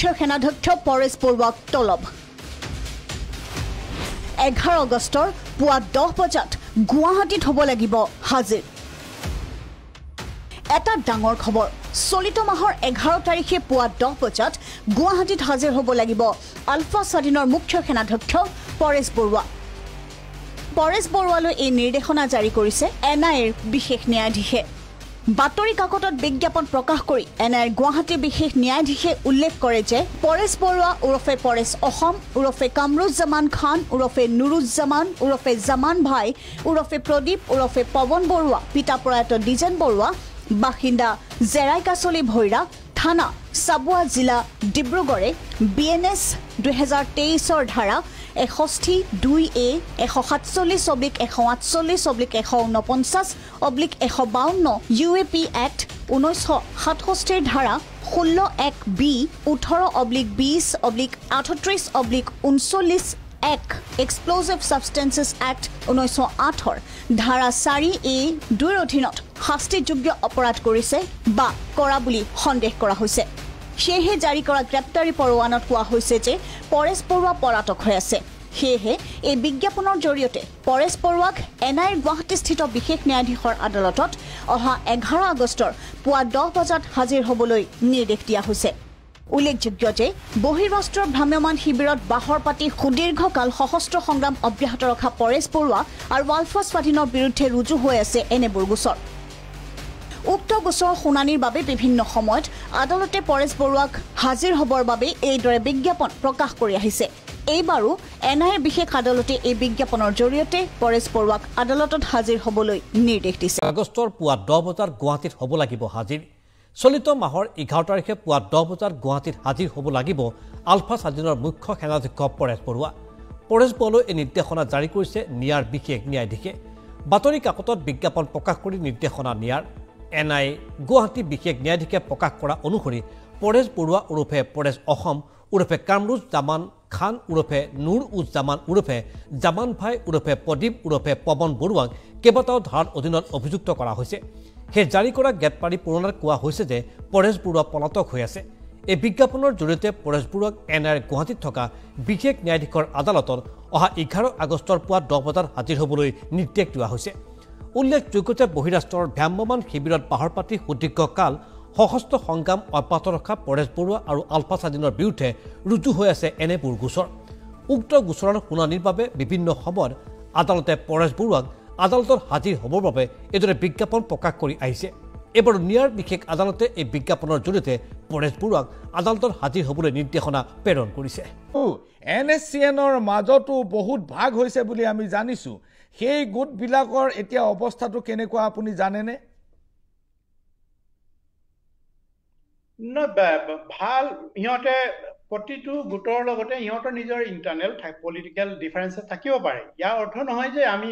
মুখ্য সেনাধ্যক্ষ পৰেশ বৰুৱাক তলব 11 আগষ্টৰ পুৱা 10 বজাত গুৱাহাটীত হ'ব লাগিব হাজিৰ এটা ডাঙৰ খবৰ চলিত মাহৰ 11 তাৰিখে পুৱা 10 বজাত গুৱাহাটীত হাজিৰ হ'ব লাগিব আলফা স্বাধীনৰ মুখ্য সেনাধ্যক্ষ পৰেশ বৰুৱা পৰেশ বৰুৱালৈ এই নিৰ্দেশনা জাৰি কৰিছে এনআইৰ বিশেষ ন্যায়াধীশে বাতৰি কাকতত বিজ্ঞাপন প্ৰকাশ কৰি এনআইৰ গুৱাহাটী বিশেষ ন্যায়াধীশে উল্লেখ কৰে যে পৰেশ বৰুৱা উৰফে পৰেশ অসম উৰফে কামৰুজ্জামান খান উৰফে নুৰুজ্জামান উৰফে জামান ভাই উৰফে প্ৰদীপ উৰফে পৱন বৰুৱা পিতা প্ৰয়াত ডিজেন বৰুৱা বাসিন্দা জেৰাইকাছলি ভৈৰা থানা চাবুৱা জিলা ডিব্ৰুগড়ে বিএনএছ 2023 ধাৰা 61(2)A 147/148/149/152 UAP Act 1967 ধাৰা 16(1)B 18/20/38/39 এক এক্সপ্লোজিভ সাবষ্টেন্সেছ এক্ট 1908 ধাৰা 4A 2 অধীনত শাস্তিযোগ্য অপৰাধ কৰিছে বা কৰা বুলি সন্দেহ কৰা হৈছে সেয়ে জাৰি কৰা গ্ৰেপ্তাৰী পৰৱানাত কোৱা হৈছে যে পৰেশ বৰুৱা পলাতক হৈ আছে সেয়ে এই বিজ্ঞাপনৰ জৰিয়তে পৰেশ বৰুৱাক এনআইৰ গুৱাহাটীস্থিত বিশেষ ন্যায়াধীশৰ আদালতত অহা 11 আগষ্টৰ পুৱা 10 বজাত হাজিৰ হ'বলৈ নিৰ্দেশ দিয়া হৈছে উল্লেখযোগ্য যে বহিৰাষ্ট্ৰৰ ভ্ৰাম্যমান শিবিৰত বাহৰ পাতি সুদীৰ্ঘকাল সশস্ত্ৰ সংগ্ৰাম অব্যাহত ৰখা পৰেশ বৰুৱা আৰু আলফা স্বাধীনৰ বিৰুদ্ধে ৰুজু হৈ আছে এনেবোৰ গোচৰ উক্ত গোচৰৰ শুনানিৰ বাবে বিভিন্ন সময়ত আদালতে পৰেশ বৰুৱাক হাজিৰ হ'বৰ বাবে এইদৰে বিজ্ঞাপন প্ৰকাশ কৰি আহিছে এইবাৰো এনআইৰ বিশেষ আদালতে এই বিজ্ঞাপনৰ জৰিয়তে পৰেশ বৰুৱাক আদালতত হাজিৰ হ'বলৈ নিৰ্দেশ দিছে আগষ্টৰ পুৱা 10 বজাত গুৱাহাটীত হ'ব লাগিব হাজিৰ চলিত মাহৰ 11 তাৰিখে পুৱা 10 বজাত গুৱাহাটীত হাজিৰ হ'ব লাগিব আলফা স্বাধীনৰ মুখ্য সেনাধ্যক্ষ পৰেশ বৰুৱা পৰেশ বৰুৱালৈ এই নিৰ্দেশনা জাৰি কৰিছে নিয়াৰ বিশেষ ন্যায়াধীশে বাতৰি কাকতত বিজ্ঞাপন প্ৰকাশ কৰি নিৰ্দেশনা নিয়াৰ এনআই গুৱাহাটী বিশেষ ন্যায়াধীশে প্ৰকাশ কৰা অনুসৰি পৰেশ বৰুৱা উৰফে পৰেশ অসম উৰফে কামৰুজ্জামান খান উৰফে নুৰুজ্জামান উৰফে জামান ভাই উৰফে প্ৰদীপ উৰফে পৱন বৰুৱাক কেইবাটাও ধাৰাৰ অধীনত অভিযুক্ত কৰা হৈছে সেই জাৰি কৰা গ্ৰেপ্তাৰী পৰোৱানাত কোৱা হৈছে যে পৰেশ বৰুৱা পলাতক হৈ আছে এই বিজ্ঞাপনৰ জৰিয়তে পৰেশ বৰুৱাক এনআইৰ গুৱাহাটীত থকা বিশেষ ন্যায়াধীশৰ আদালতত অহা 11 আগষ্টৰ পুৱা 10 বজাত হাজিৰ হ'বলৈ নিৰ্দেশ দিয়া হৈছে উল্লেখযোগ্য যে বহিৰাষ্ট্ৰৰ ভ্ৰাম্যমান শিবিৰত বাহৰ পাতি সুদীৰ্ঘকাল সশস্ত্ৰ সংগ্ৰাম অব্যাহত ৰখা পৰেশ বৰুৱা আৰু আলফা স্বাধীনৰ বিৰুদ্ধে ৰুজু হৈ আছে এনেবোৰ গোচৰ উক্ত গোচৰৰ শুনানিৰ বাবে বিভিন্ন সময়ত আদালতে পৰেশ বৰুৱাক আদালতৰ হাজিৰ হ'বৰ বাবে এইদৰে বিজ্ঞাপন প্ৰকাশ কৰি আহিছে এবাৰ নিয়াৰ বিশেষ আদালতে এই বিজ্ঞাপনৰ জৰিয়তে পৰেশ বৰুৱাক আদালতৰ হাজিৰ হ'বলৈ নিৰ্দেশনা প্ৰেৰণ কৰিছে এনএছচিএনৰ মাজতো বহুত ভাগ হৈছে বুলি আমি জানিছো সেই গোটবিলাকৰ এতিয়া অৱস্থাটো কেনেকুৱা আপুনি জানেনে ভাল ইহঁতে প্ৰতিটো গোটৰ লগতে ইহঁতৰ নিজৰ ইণ্টাৰনেল পলিটিকেল ডিফাৰেঞ্চেছ থাকিব পাৰে ইয়াৰ অৰ্থ নহয় যে আমি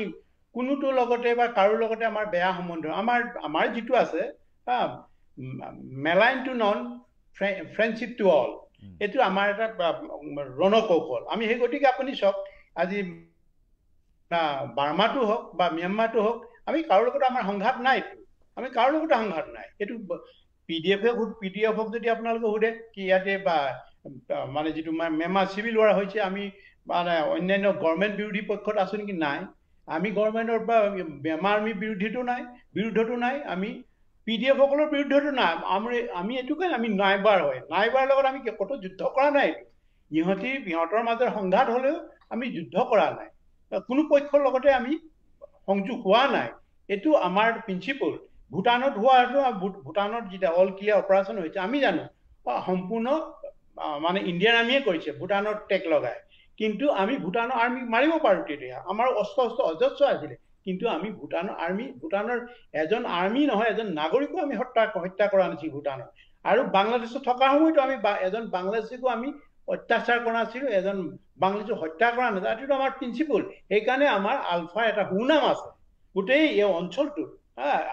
কোনোটো লগতে বা কাৰো লগতে আমাৰ বেয়া সম্বন্ধ আমাৰ যিটো আছে মেলাইন to non friendship to all এইটো আমাৰ এটা ৰণকৌশল আমি সেই গতিকে আপুনি চাওক আজি বাৰ্মাটো হওক বা ম্যানমাৰটো হওক আমি কাৰো লগত আমাৰ সংঘাত নাই আমি কাৰো লগত সংঘাত নাই এইটো পিডিএফক যদি আপোনালোকে সোধে কি ইয়াতে বা মানে যিটো মেমা চিভিল ৱাৰ হৈছে আমি মানে অন্যান্য গভৰ্ণমেণ্ট বিৰোধী পক্ষত আছো নেকি নাই আমি গভৰ্ণমেণ্টৰ বা মেমা আৰ্মি বিৰুদ্ধতো নাই আমি পিডিএফ সকলৰ বিৰুদ্ধতো নাই আমি এইটো কাৰণে আমি নাইবাৰ হয় নাইবাৰ লগত আমি ক'তো যুদ্ধ কৰা নাই ইহঁতৰ মাজৰ সংঘাত হ'লেও আমি যুদ্ধ কৰা নাই কোনো পক্ষৰ লগতে আমি সংযোগ হোৱা নাই এইটো আমাৰ প্ৰিন্সিপল ভূটানত হোৱাটো ভূটানত যেতিয়া অল ক্লিয়াৰ অপাৰেশ্যন হৈছে আমি জানো সম্পূৰ্ণ মানে ইণ্ডিয়ান আৰ্মিয়ে কৰিছে ভূটানৰ টেক লগাই কিন্তু আমি ভূটানৰ আৰ্মি মাৰিব পাৰোঁ তেতিয়া আমাৰ অস্ত্ৰ অজস্ৰ আছিলে কিন্তু আমি ভূটানৰ এজন আৰ্মি নহয় এজন নাগৰিকো আমি হত্যা কৰা নাছিল ভূটানত আৰু বাংলাদেশত থকা সময়তো আমি এজন বাংলাদেশীকো আমি অত্যাচাৰ কৰা নাছিলো এজন বাংলাদেশক হত্যা কৰা নাছিল এইটো আমাৰ প্ৰিন্সিপল সেইকাৰণে আমাৰ আলফা এটা সুনাম আছে গোটেই এই অঞ্চলটোত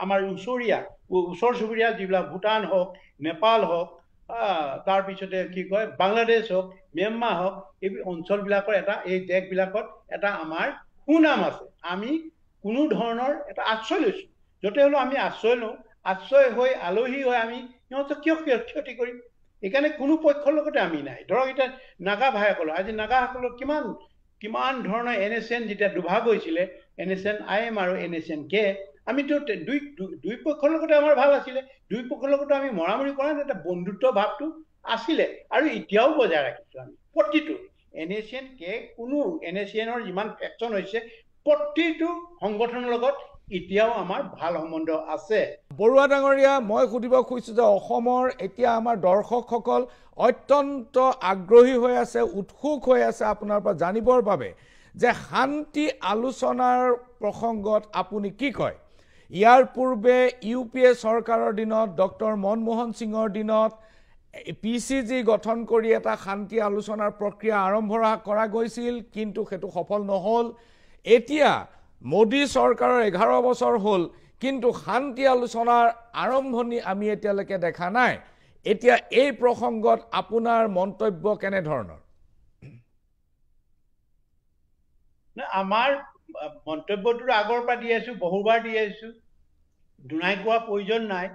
আমাৰ ওচৰ চুবুৰীয়া যিবিলাক ভূটান হওক নেপাল হওক তাৰপিছতে কি কয় বাংলাদেশ হওক ম্যানমাৰ হওক এই অঞ্চলবিলাকৰ এই দেশবিলাকত এটা আমাৰ সুনাম আছে আমি কোনো ধৰণৰ এটা আশ্ৰয় লৈছোঁ য'তে হ'লেও আমি আশ্ৰয় লওঁ আশ্ৰয় হৈ আলহী হৈ আমি সিহঁতক কিয় ক্ষতি কৰিম এইকাৰণে কোনো পক্ষৰ লগতে আমি নাই ধৰক এতিয়া নাগা ভাইসকলৰ আজি নাগাসকলৰ কিমান ধৰণৰ NSN যেতিয়া দুভাগ হৈছিলে NSN IM আৰু NSN K আমিতো দুই পক্ষৰ লগতে আমাৰ ভাল আছিলে দুই পক্ষৰ লগতে আমি মৰামৰি কৰা এটা বন্ধুত্ব ভাৱটো আছিলে আৰু এতিয়াও বজাই ৰাখিছো আমি প্ৰতিটো NSN K কোনো NSNৰ যিমান ফেকচন হৈছে প্ৰতিটো সংগঠনৰ লগত এতিয়াও আমাৰ ভাল সম্বন্ধ আছে বৰুৱা ডাঙৰীয়া মই সুধিব খুজিছো যে অসমৰ এতিয়া আমাৰ দৰ্শকসকল অত্যন্ত আগ্ৰহী হৈ আছে উৎসুক হৈ আছে আপোনাৰ পৰা জানিবৰ বাবে যে শান্তি আলোচনাৰ প্ৰসংগত আপুনি কি কয় ইয়াৰ পূৰ্বে UPA চৰকাৰৰ দিনত ডক্টৰ মনমোহন সিঙৰ দিনত PCG গঠন কৰি এটা শান্তি আলোচনাৰ প্ৰক্ৰিয়া আৰম্ভ কৰা গৈছিল কিন্তু হেতু সফল নহল এতিয়া মোদী চৰকাৰৰ 11 বছৰ হল কিন্তু শান্তি আলোচনাৰ আৰম্ভণি আমি এতিয়ালৈকে দেখা নাই এতিয়া এই প্ৰসংগত আপোনাৰ মন্তব্য কেনে ধৰণৰ না আমাৰ মন্তব্যটো আগৰ পৰা দি আছো বহুবাৰ দি আছো দুনাই কোৱা প্ৰয়োজন নাই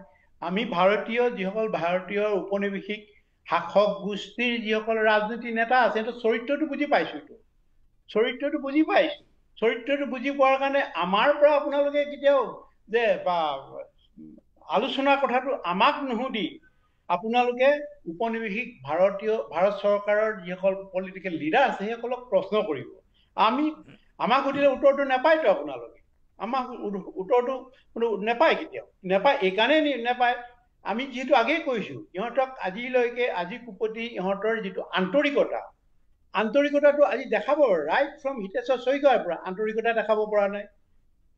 আমি ভাৰতীয় যিসকল ভাৰতীয় উপনিবেশিক শাসক গোষ্ঠীৰ যিসকল ৰাজনীতি নেতা আছে তো চৰিত্ৰটো বুজি পাইছো চৰিত্ৰটো বুজি পোৱাৰ কাৰণে আমাৰ পৰা আপোনালোকে কেতিয়াও যে বা আলোচনাৰ কথাটো আমাক নুসুধি আপোনালোকে উপনিবেশিক ভাৰত চৰকাৰৰ যিসকল পলিটিকেল লিডাৰ আছে সেইসকলক প্ৰশ্ন কৰিব আমাক সুধিলে উত্তৰটো নাপায়তো আপোনালোকে আমাক উত্তৰটো নাপায় কেতিয়াও নাপায় এইকাৰণে নাপায় আমি যিহেতু আগেই কৈছো ইহঁতক আজিলৈকে আজি কুপতি ইহঁতৰ যিটো আন্তৰিকতাটো আজি দেখাব ৰাইট ফ্ৰম হিতেশ্বৰ শইকীয়াৰ পৰা আন্তৰিকতা দেখাব পৰা নাই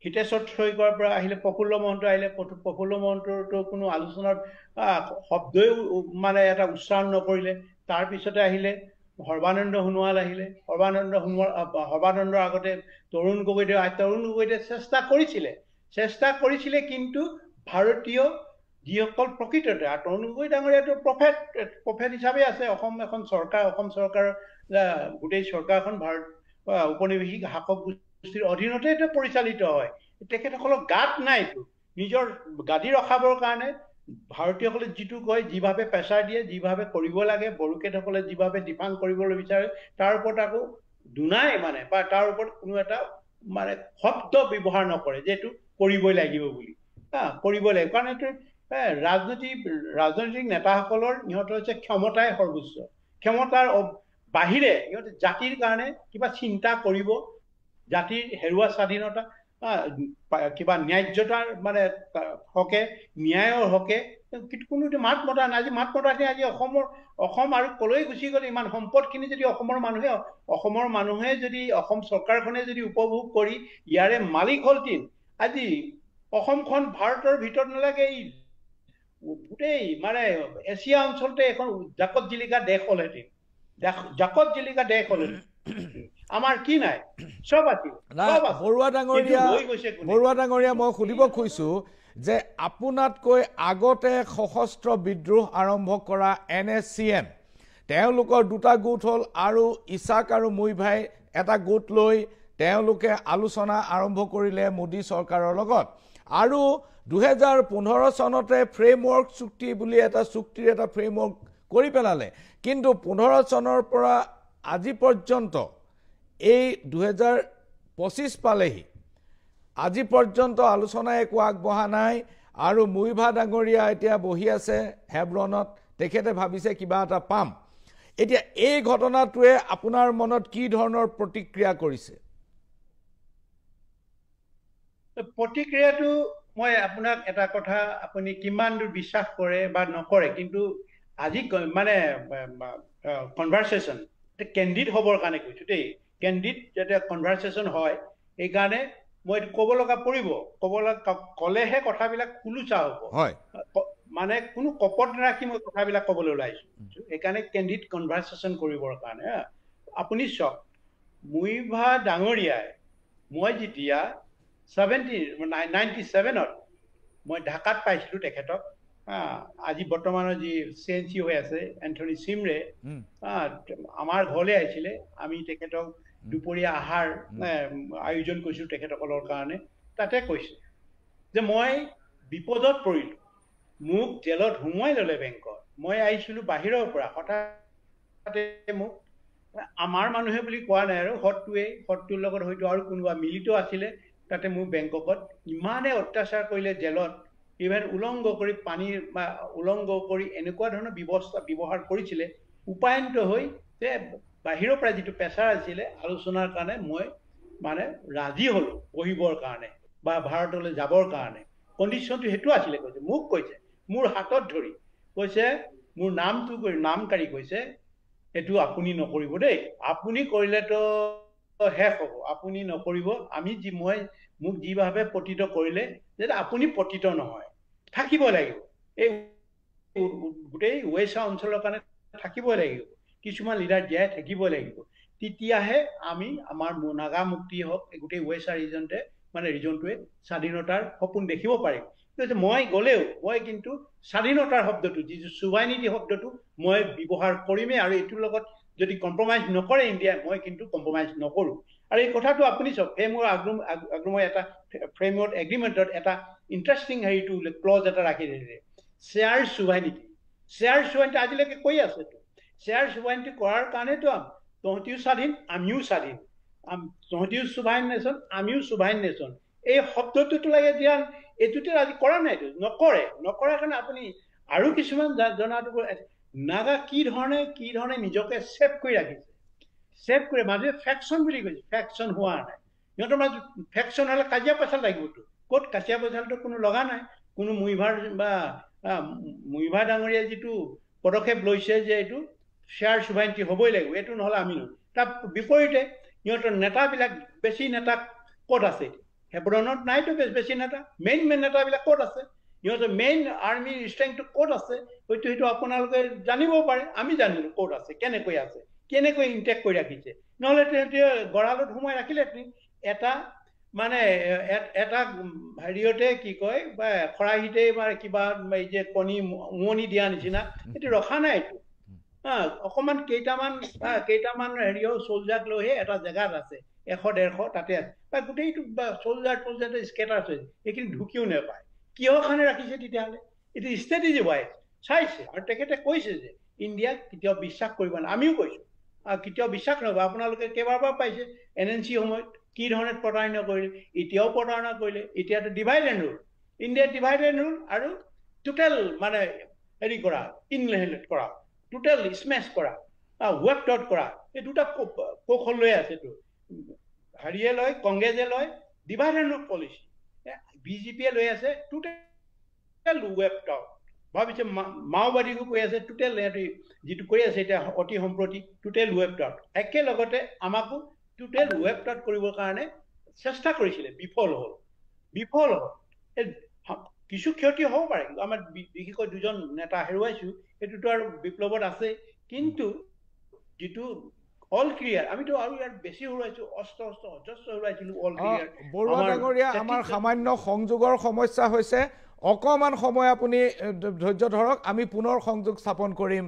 হিতেশ্বৰ শইকীয়াৰ পৰা আহিলে প্ৰফুল্ল মহন্ত আহিলে প্ৰফুল্ল মহন্তৰতো কোনো আলোচনাৰ শব্দই মানে এটা উচ্চাৰণ নকৰিলে তাৰপিছতে আহিলে সৰ্বানন্দ সোণোৱাল আহিলে সৰ্বানন্দৰ আগতে তৰুণ গগৈয়ে চেষ্টা কৰিছিলে কিন্তু ভাৰতীয় যিসকল প্ৰকৃততে তৰুণ গগৈ ডাঙৰীয়াটো প্ৰফেট হিচাপে আছে অসম চৰকাৰৰ গোটেই চৰকাৰখন ভাৰত উপনিবেশিক শাসক গোষ্ঠীৰ অধীনতে এটা পৰিচালিত হয় তেখেতসকলক গাত নাইতো নিজৰ গাদী ৰখাবৰ কাৰণে ভাৰতীয়সকলে যিটো কয় যিভাৱে প্ৰেছাৰ দিয়ে যিভাৱে কৰিব লাগে বড়োকেইসকলে যিভাৱে ডিফাইন কৰিবলৈ বিচাৰে তাৰ ওপৰত আকৌ দুনাই মানে বা তাৰ ওপৰত কোনো এটা মানে শব্দ ব্যৱহাৰ নকৰে যে এইটো কৰিবই লাগিব বুলি কৰিব লাগিব কাৰণ এইটো ৰাজনৈতিক নেতাসকলৰ ইহঁতৰ হৈছে ক্ষমতাই সৰ্বোচ্চ ক্ষমতাৰ বাহিৰে ইহঁতে জাতিৰ কাৰণে কিবা চিন্তা কৰিব জাতিৰ হেৰুৱা স্বাধীনতা কিবা ন্যায্যতাৰ মানে হকে ন্যায়ৰ হকে কোনো মাত মতা নাই আজি মাত মতাখিনি আজি অসম আৰু কলৈ গুচি গ'লে ইমান সম্পদখিনি যদি অসমৰ মানুহে যদি অসম চৰকাৰখনে যদি উপভোগ কৰি ইয়াৰে মালিক হলটিন আজি অসমখন ভাৰতৰ ভিতৰত নালাগে এই গোটেই মানে এছিয়া অঞ্চলতে এখন জাকত জিলিকা দেশ হলহেঁতেন আমাৰ কি নাই সব আছিল বৰুৱা ডাঙৰীয়া মই সুধিব খুজিছো যে আপোনাতকৈ আগতে সশস্ত্ৰ বিদ্ৰোহ আৰম্ভ কৰা NSCN তেওঁলোকৰ দুটা গোট হল আৰু ইছাক আৰু মুই ভাই এটা গোট লৈ তেওঁলোকে আলোচনা আৰম্ভ কৰিলে মোদী চৰকাৰৰ লগত আৰু 2015 চনতে ফ্ৰেমৱৰ্ক চুক্তি বুলি এটা চুক্তিৰ এটা ফ্ৰেমৱৰ্ক কৰি পেলালে কিন্তু 15 চনৰ পৰা আজি পৰ্যন্ত এই 2025 পালেহি আজি পৰ্যন্ত আলোচনা একো আগবঢ়া নাই আৰু মুইভা ডাঙৰীয়া এতিয়া বহি আছে হেব্ৰনত তেখেতে ভাবিছে কিবা এটা পাম এতিয়া এই ঘটনাটোৱে আপোনাৰ মনত কি ধৰণৰ প্ৰতিক্ৰিয়া কৰিছে প্ৰতিক্ৰিয়াটো মই আপোনাক এটা কথা আপুনি কিমান দূৰ বিশ্বাস কৰে বা নকৰে কিন্তু আজি মানে কনভাৰসেচন কেণ্ডিড হবৰ কাৰণে কৈছো দেই কেণ্ডিড যেতিয়া কনভাৰসেচন হয় এই কাৰণে মই ক'ব লগা পৰিব কলেহে কথাবিলাক খুলুচা হ'ব মানে কোনো কপট নাৰাখি মই কথাবিলাক ক'বলৈ ওলাইছো এইকাৰণে কেণ্ডিড কনভাৰসেচন কৰিবৰ কাৰণে আপুনি চাওক মুইভা ডাঙৰীয়াই মই যেতিয়া 97ত মই ঢাকাত পাইছিলো তেখেতক আজি বৰ্তমানৰ যি CNC হৈ আছে এন্থনি সিমৰে আমাৰ ঘৰলৈ আহিছিলে আমি তেখেতক দুপৰীয়া আহাৰ আয়োজন কৰিছো তেখেতসকলৰ কাৰণে তাতে কৈছে যে মই বিপদত পৰিলো মোক জেলত হুমুৱাই ল'লে বেংকত মই আহিছিলোঁ বাহিৰৰ পৰা, হঠাতে মোক আমাৰ মানুহে বুলি কোৱা নাই আৰু হদটোৰ লগত হয়তো আৰু কোনোবা মিলিত আছিলে তাতে মোৰ বেংককত ইমানে অত্যাচাৰ কৰিলে জেলত, ইভেন উলংঘ কৰি পানীৰ বা উলংঘ কৰি এনেকুৱা ধৰণৰ ব্যৱহাৰ কৰিছিলে। উপায়ন্ত হৈ যে বাহিৰৰ পৰা যিটো প্ৰেছাৰ আছিলে আলোচনাৰ কাৰণে মই মানে ৰাজি হ'লোঁ বহিবৰ কাৰণে বা ভাৰতলৈ যাবৰ কাৰণে। কণ্ডিশ্যনটো সেইটো আছিলে। কৈছে মোক, কৈছে মোৰ হাতত ধৰি কৈছে, মোৰ নাম কাঢ়ি কৈছে, এইটো আপুনি নকৰিব দেই, আপুনি কৰিলেতো শেষ হ'ব, আপুনি নকৰিব। মোক যিভাৱে পতিত কৰিলে যে আপুনি পতিত নহয়, থাকিব লাগিব, এই গোটেই ৱেছা অঞ্চলৰ কাৰণে থাকিব লাগিব, কিছুমান লিডাৰ জীয়াই থাকিব লাগিব, তেতিয়াহে আমি আমাৰ নাগা মুক্তি হওক, গোটেই ৱেছা ৰিজনটোৱে স্বাধীনতাৰ সপোন দেখিব পাৰিম। মই গ'লেও মই কিন্তু স্বাধীনতাৰ শব্দটো, যিটো চুভাইনিটি শব্দটো মই ব্যৱহাৰ কৰিমেই, আৰু এইটোৰ লগত যদি কম্প্ৰমাইজ নকৰে ইণ্ডিয়াই, মই কিন্তু কম্প্ৰমাইজ নকৰোঁ। আৰু এই কথাটো আপুনি চাওক, মোৰ এটা ফ্ৰেমৱৰ্ক এগ্ৰিমেণ্টত এটা ইণ্টাৰেষ্টিং হেৰিটো ক্লজ এটা ৰাখি দিলে, শ্বেয়াৰ চুভাইনিটি। শ্বেয়াৰ চুভাইনিটি আজিলৈকে কৈ আছে। শ্বেয়াৰ চুভাইনিটি কৰাৰ কাৰণেতো তহঁতিও স্বাধীন, আমিও স্বাধীন, তহঁতিও চুভাইন নেশ্যন, আমিও চুভাইন নেশ্যন, এই শব্দটোতো লাগে দিয়া। এইটোতে আজি কৰা নাইতো, নকৰাৰ কাৰণে আপুনি আৰু কিছুমান জনাটো নাগা কি ধৰণে নিজকে ছেভ কৰি ৰাখিছে, ছেভ কৰি মানুহে ফেকশ্যন বুলি কৈছে, ফেকশ্যন হোৱা নাই। সিহঁতৰ মাজত ফেকশ্যন হ'লে কাজিয়া পেচাল লাগিবতো, ক'ত কাজিয়া পেচালটো কোনো লগা নাই। কোনো মুইভাৰ ডাঙৰীয়াই যিটো পদক্ষেপ লৈছে যে এইটো শ্বেয়াৰ চুভাইনিটি হ'বই লাগিব, এইটো নহ'লে আমি নহয়। তাৰ বিপৰীতে সিহঁতৰ নেতাবিলাক, বেছি নেতা ক'ত আছে? হেব্ৰনত নাইতো বেছি নেতা, মেইন নেতাবিলাক ক'ত আছে? সিহঁতৰ মেইন আৰ্মিৰ ষ্ট্ৰেংথটো ক'ত আছে? সেইটো আপোনালোকে জানিব পাৰে, আমি জানিলো ক'ত আছে, কেনেকৈ ইনটেক্ট কৰি ৰাখিছে। নহ'লে গঁৰালত সোমাই ৰাখিলে এটা মানে এটা হেৰিয়তে কি কয় বা খৰাহিতে বা কিবা এই যে কণী উমনি দিয়া নিচিনা, এইটো ৰখা নাই। এইটো অকমান কেইটামান হেৰিও চলজাক লৈহে এটা জেগাত আছে, 100-150 তাতে আছে, বা গোটেইটো চলজাৰ স্কেটাৰ্ছ হৈছে, এইখিনি ঢুকিও নাপায়। কিহৰ কাৰণে ৰাখিছে তেতিয়াহ'লে? এইটো ষ্ট্ৰেটেজি ৱাইজ চাইছে, আৰু তেখেতে কৈছে যে ইণ্ডিয়াক কেতিয়াও বিশ্বাস কৰিব নাই। আমিও কৈছোঁ কেতিয়াও বিশ্বাস নকৰিব। আপোনালোকে কেইবাৰবাৰ পাইছে NNC সময়ত কি ধৰণে প্ৰতাৰণা কৰিলে, এতিয়াও প্ৰতাৰণা কৰিলে। এতিয়াতো ডিভাইড এণ্ড ৰুল, ইণ্ডিয়াত ডিভাইড এণ্ড ৰুল আৰু টোটেল মানে হেৰি কৰা, ইনহেলেট কৰা, টোটেল স্মেচ কৰা, ৱেপড আউট কৰা, এই দুটা কৌশল লৈ আছে। হেৰিয়ে লয়, কংগ্ৰেছে লয় ডিভাইড এণ্ড ৰুল পলিচি, BJPয়ে লৈ আছে টোটেল ৱেপড আউট। ভাবিছে মাওবাদীকো কৈ আছে টোটেল, যিটো কৰি আছে এতিয়া অতি সম্প্ৰতি টোটেল ৱেপড আউট। একেলগতে আমাকো টোটেল ৱেপড আউট কৰিবৰ কাৰণে চেষ্টা কৰিছিলে, বিফল হ'ল। কিছু ক্ষতি হ'ব পাৰে, আমাৰ বিশেষকৈ 2জন নেতা হেৰুৱাইছোঁ, সেইটোতো আৰু বিপ্লৱত আছে। কিন্তু যিটো অল ক্লিয়াৰ, আমিতো আৰু ইয়াত বেছি হেৰুৱাইছোঁ, অস্ত্ৰ অজস্ৰ হেৰুৱাইছিলোঁ। অল ক্লিয়াৰ বৰুৱা ডাঙৰীয়া, আমাৰ সামান্য সংযোগৰ সমস্যা হৈছে, অকণমান সময় আপুনি ধৈৰ্য ধৰক, আমি পুনৰ সংযোগ স্থাপন কৰিম।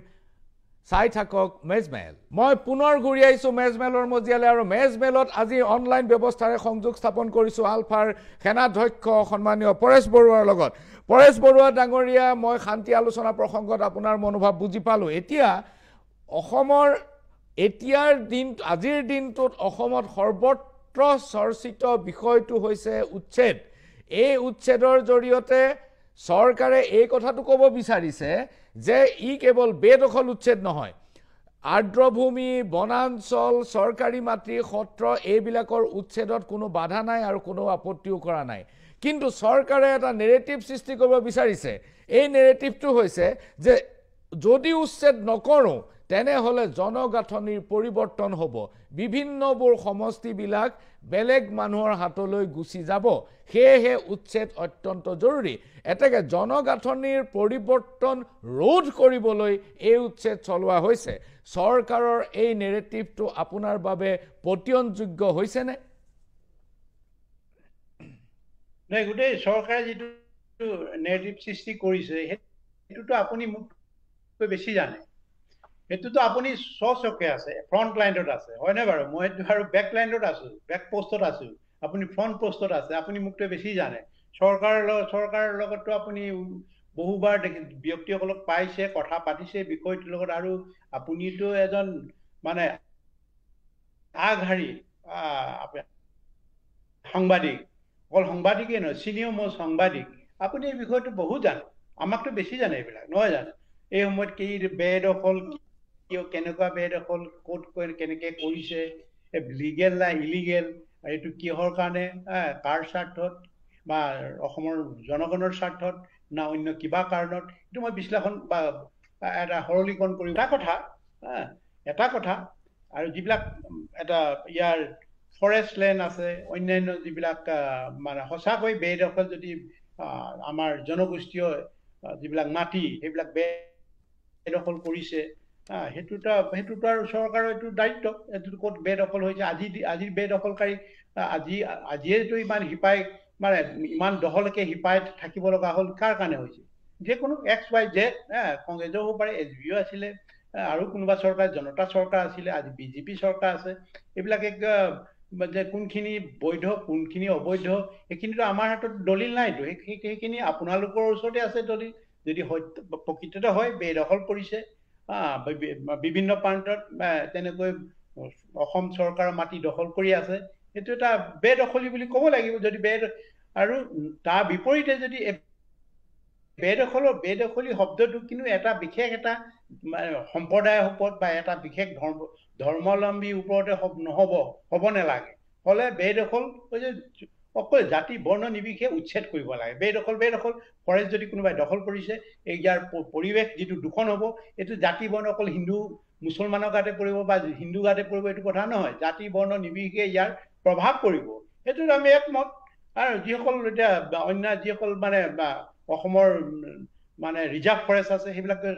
চাই থাকক মেজমেল। মই পুনৰ ঘূৰি আহিছোঁ মেজমেলৰ মজিয়ালৈ, আৰু মেজমেলত আজি অনলাইন ব্যৱস্থাৰে সংযোগ স্থাপন কৰিছোঁ আলফাৰ সেনাধ্যক্ষ সন্মানীয় পৰেশ বৰুৱাৰ লগত। পৰেশ বৰুৱা ডাঙৰীয়া, মই শান্তি আলোচনা প্ৰসংগত আপোনাৰ মনোভাৱ বুজি পালোঁ। এতিয়া অসমৰ আজিৰ দিনটোত অসমত সৰ্বত্ৰ চৰ্চিত বিষয়টো হৈছে উচ্ছেদ। এই উচ্ছেদৰ জৰিয়তে চৰকাৰে এই কথাটো ক'ব বিচাৰিছে যে ই কেৱল বেদখল উচ্ছেদ নহয়, আৰ্দ্ৰভূমি, বনাঞ্চল, চৰকাৰী মাটি, সত্ৰ এইবিলাকৰ উচ্ছেদত কোনো বাধা নাই আৰু কোনো আপত্তিও কৰা নাই। কিন্তু চৰকাৰে এটা নেৰেটিভ সৃষ্টি কৰিব বিচাৰিছে। এই নেৰেটিভটো হৈছে যে যদি উচ্ছেদ নকৰোঁ তেনেহ'লে জনগাঁথনিৰ পৰিৱৰ্তন হ'ব, বিভিন্নবোৰ সমষ্টিবিলাক বেলেগ মানুহৰ হাতলৈ গুচি যাব, সেয়েহে উচ্ছেদ অত্যন্ত জৰুৰী। এতেকে জনগাঁথনিৰ পৰিৱৰ্তন ৰোধ কৰিবলৈ এই উচ্ছেদ চলোৱা হৈছে। চৰকাৰৰ এই নেৰেটিভটো আপোনাৰ বাবে পতিয়নযোগ্য হৈছেনে? নাই, গোটেই চৰকাৰে যিটো নেৰেটিভ সৃষ্টি কৰিছে সেইটোতো আপুনি মোক বেছি জানে। সেইটোতো আপুনি স্বচক্ষে আছে, ফ্ৰণ্ট লাইনত আছে, হয়নে বাৰু? মইতো আৰু বেক লাইনত আছোঁ, বেক পোষ্টত আছোঁ, আপুনি ফ্ৰণ্ট পোষ্টত আছে, আপুনি মোকতো বেছি জানে। চৰকাৰৰ লগততো আপুনি বহুবাৰ ব্যক্তিসকলক পাইছে, কথা পাতিছে বিষয়টোৰ লগত। আৰু আপুনিতো এজন মানে আগশাৰী সাংবাদিক, অকল সাংবাদিকেই নহয়, চিনিয়ৰ মোষ্ট সাংবাদিক। আপুনি এই বিষয়টো বহুত জানে, আমাকতো বেছি জানে এইবিলাক, নহয় জানো? এই সময়ত কি বেদখল, কেনেকুৱা বেদখল, ক'ত কেনেকৈ কৰিছে, লিগেল না ইলিগেল, এইটো কিহৰ কাৰণে, কাৰ স্বাৰ্থত বা অসমৰ জনগণৰ স্বাৰ্থত না অন্য কিবা কাৰণত, এইটো মই বিশ্লেষণ বা এটা সৰলীকৰণ কৰি এটা কথা। আৰু যিবিলাক এটা ইয়াৰ ফৰেষ্ট লেণ্ড আছে, অন্যান্য যিবিলাক মানে সঁচাকৈ বেদখল যদি আমাৰ জনগোষ্ঠীয় যিবিলাক মাটি সেইবিলাক বেদখল কৰিছে, সেইটোতো আৰু চৰকাৰৰ এইটো দায়িত্ব। এইটো ক'ত বেদখল হৈছে, আজিৰ বেদখলকাৰী আজিয়েতো ইমান শিপাই মানে ইমান দহলৈকে শিপাই থাকিব লগা হ'ল, কাৰ কাৰণে হৈছে? যিকোনো XYZ, কংগ্ৰেছো হ'ব পাৰে, SBO আছিলে, আৰু কোনোবা চৰকাৰ, জনতা চৰকাৰ আছিলে, আজি BJP চৰকাৰ আছে। এইবিলাকে যে কোনখিনি বৈধ কোনখিনি অবৈধ সেইখিনিতো আমাৰ হাতত দলিল নাইতো। সেইখিনি আপোনালোকৰ ওচৰতে আছে দলিল। যদি প্ৰকৃততে হয় বেদখল কৰিছে বিভিন্ন প্ৰান্তত, তেনেকৈ অসম চৰকাৰৰ মাটি দখল কৰি আছে, সেইটো এটা বেদখলি বুলি ক'ব লাগিব। যদি আৰু তাৰ বিপৰীতে যদি বেদখলি শব্দটো কিন্তু এটা বিশেষ এটা সম্প্ৰদায়ৰ ওপৰত বা এটা বিশেষ ধৰ্মাৱলম্বীৰ ওপৰতে হ'ব নালাগে। হ'লে বেদখল হৈছে অকল জাতি বৰ্ণ নিৰ্বিশেষে উচ্ছেদ কৰিব লাগে। বেদখল ফৰেষ্ট যদি কোনোবাই দখল কৰিছে, ইয়াৰ পৰিৱেশ যিটো দূষণ হ'ব, এইটো জাতি বৰ্ণ অকল হিন্দু মুছলমানৰ গাতে পৰিব বা হিন্দু গাতে পৰিব এইটো কথা নহয়। জাতি বৰ্ণ নিৰ্বিশেষে ইয়াৰ প্ৰভাৱ পৰিব, সেইটোত আমি একমত। আৰু যিসকল এতিয়া অন্য যিসকল মানে অসমৰ মানে ৰিজাৰ্ভ ফৰেষ্ট আছে, সেইবিলাকে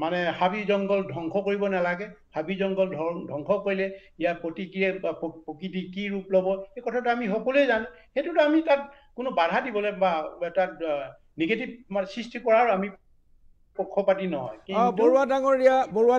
মানে হাবি জংঘল ধ্বংস কৰিব নালাগে। হাবি জংঘল ধ্বংস কৰিলে ইয়াৰ প্ৰকৃতি কি ৰূপ ল'ব, এই কথাটো আমি সকলোৱে জানো। সেইটোতো আমি তাত কোনো বাধা দিবলৈ বা তাত নিগেটিভ মানে সৃষ্টি কৰাৰ আমি পক্ষপাতি নহয়। বৰুৱা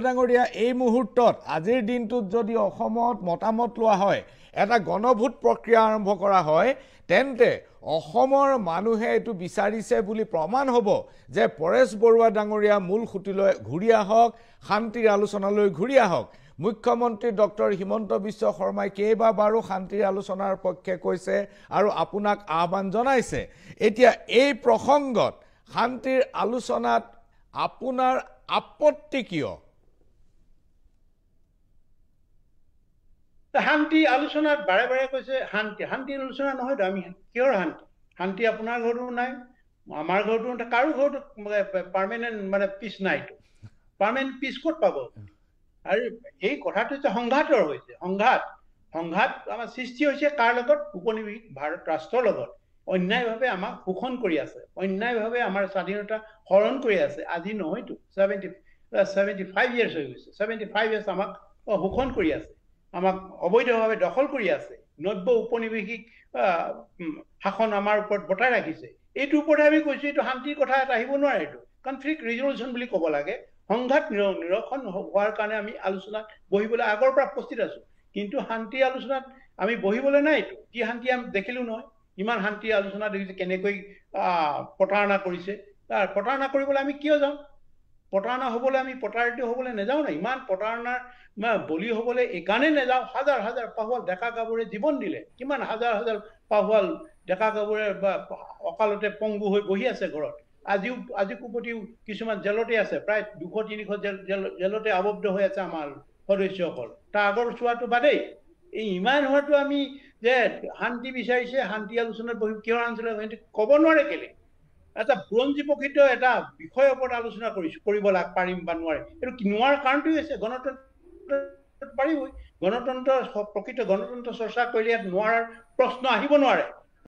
ডাঙৰীয়া, এই মুহূৰ্তত আজিৰ দিনটোত যদি অসমত মতামত লোৱা হয়, এটা গণভোট প্ৰক্ৰিয়া আৰম্ভ কৰা হয়, তেন্তে অসমৰ মানুহে এইটো বিচাৰিছে বুলি প্ৰমাণ হ'ব যে পৰেশ বৰুৱা ডাঙৰীয়া মূল সুঁতিলৈ ঘূৰি আহক, শান্তিৰ আলোচনালৈ ঘূৰি আহক। মুখ্যমন্ত্ৰী ডক্টৰ হিমন্ত বিশ্ব শৰ্মাই কেইবাবাৰো শান্তিৰ আলোচনাৰ পক্ষে কৈছে আৰু আপোনাক আহ্বান জনাইছে। এতিয়া এই প্ৰসংগত শান্তিৰ আলোচনাত আপোনাৰ আপত্তি কিয়? শান্তি আলোচনাত বাৰে বাৰে কৈছে শান্তি আলোচনা নহয়তো। আমি কিহৰ শান্তি আপোনাৰ ঘৰতো নাই, আমাৰ ঘৰতো, কাৰো ঘৰতো পাৰ্মানেণ্ট মানে পিচ নাইতো। পাৰ্মানেণ্ট পিচ ক'ত পাব? আৰু এই কথাটো হৈছে সংঘাতৰ হৈছে, সংঘাত আমাৰ সৃষ্টি হৈছে কাৰ লগত? উপনিবেশিক ভাৰত ৰাষ্ট্ৰৰ লগত। অন্যায়ভাৱে আমাক শোষণ কৰি আছে, অন্যায়ভাৱে আমাৰ স্বাধীনতা হৰণ কৰি আছে। আজি নহয়তো, 75 years হৈ গৈছে। 75 years আমাক শোষণ কৰি আছে, আমাক অবৈধভাৱে দখল কৰি আছে। নব্য উপনিবেশিক শাসন আমাৰ ওপৰত বটাই ৰাখিছে। এইটোৰ ওপৰতে আমি কৈছো, এইটো শান্তিৰ কথা এটা আহিব নোৱাৰে। এইটো কনফ্লিক্ট ৰিজলিউশ্যন বুলি ক'ব লাগে। সংঘাত নিৰসন হোৱাৰ কাৰণে আমি আলোচনাত বহিবলৈ আগৰ পৰা প্ৰস্তুত আছো, কিন্তু শান্তি আলোচনাত আমি বহিবলৈ নাইতো। কি শান্তি আমি দেখিলো নহয়, ইমান শান্তি আলোচনা দেখিছে কেনেকৈ প্ৰতাৰণা কৰিছে। তাৰ প্ৰতাৰণা কৰিবলৈ আমি কিয় যাওঁ? প্ৰতাৰণা হ'বলৈ আমি প্ৰতাৰিত হ'বলৈ নাযাওঁ না। ইমান প্ৰতাৰণাৰ বলি হ'বলৈ এইকাৰণে নাযাওঁ। হাজাৰ হাজাৰ পাহুৱাল ডেকা গাভৰুৱে জীৱন দিলে, কিমান হাজাৰ হাজাৰ পাহুৱাল ডেকা গাভৰুৱে অকালতে পংগু হৈ বহি আছে ঘৰত। আজি কুপতিও কিছুমান জেলতে আছে, প্ৰায় 200-300 জেলতে আবদ্ধ হৈ আছে আমাৰ সদস্যসকল। তাৰ আগৰ চোৱাটো বাদেই, এই ইমান হোৱাটো আমি যে শান্তি বিচাৰিছে, শান্তি আলোচনাত বহি কিয় আলোচনা ক'ব নোৱাৰে কেলে? এটা বুৰঞ্জী প্ৰকৃত এটা বিষয়ৰ ওপৰত আলোচনা কৰিব পাৰিম বা নোৱাৰে, এইটো নোৱাৰাৰ কাৰণটোৱে হৈছে গণতন্ত্ৰ পাৰিবই। গণতন্ত্ৰ প্ৰকৃত গণতন্ত্ৰ চৰ্চা কৰিলে ইয়াত নোৱাৰাৰ প্ৰশ্ন আহিব নোৱাৰে।